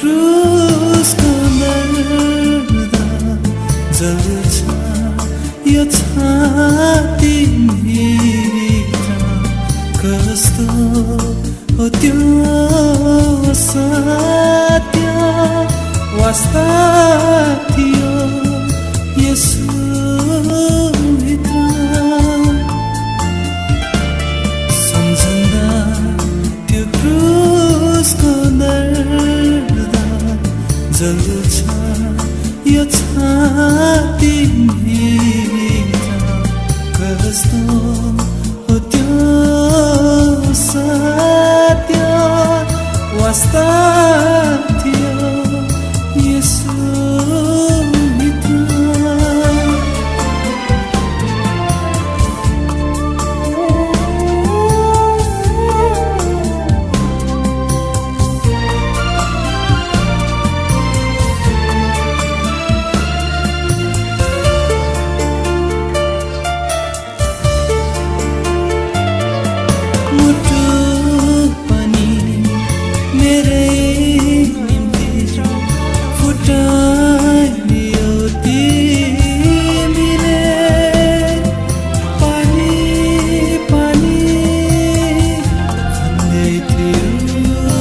क्रुसको मर्दा जल्छ यो छातीभित्र कस्तो हो त्यो सत्य वास्ता थियो यसुभित्र सम्झँदा त्यो क्रुसको दर्द जल्छ यो छातीभित्र कस्तो हो त्यो सत्य वास्ता थियो यसुभित्र मुटु पनि मेरै निम्ति फुटाइदियो तिमीले पानी पानी भन्दै थियो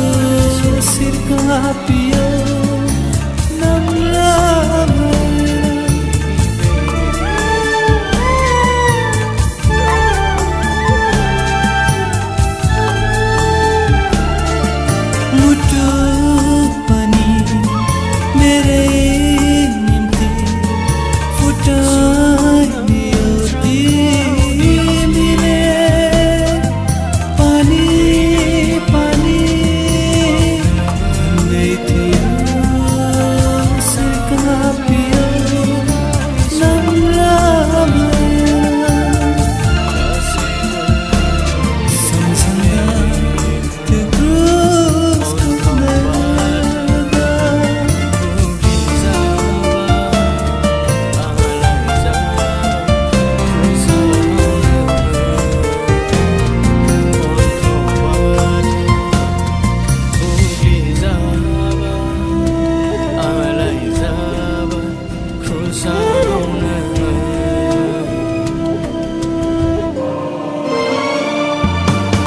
शिर कापियो नम्र मुटु पनि मेरै निम्ति फुटाइदियो तिमीले पानी पानी भन्दै थियो शिर कापियो नम्र सम्झँदा त्यो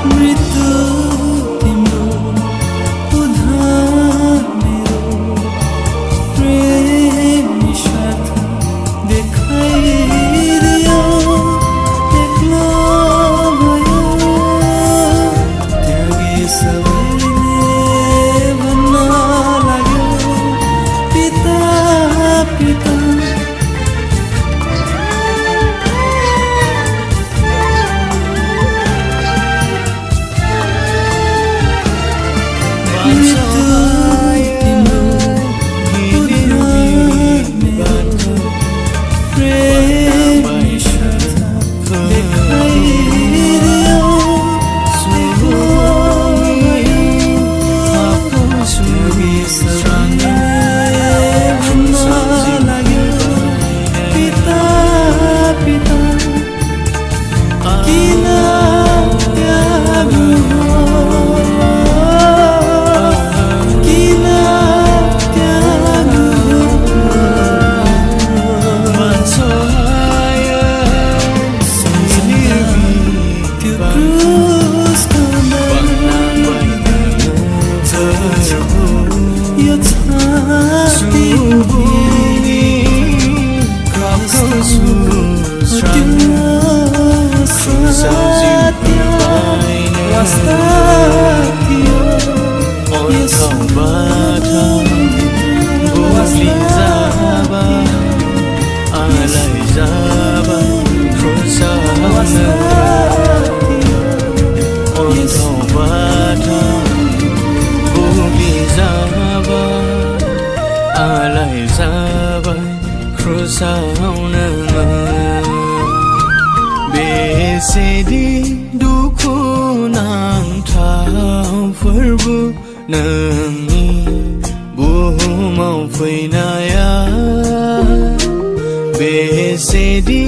मृत्यु तिम्रो उधार मेरो प्रेम निस्वार्थ देखाइदियो एक्लो भयो त्यागे सबैले भन्न लाग्यो पिता पिता बेसेदि दुखु नांथावफोरबो नोंनि बुहुमाव फैनाया बेसेदि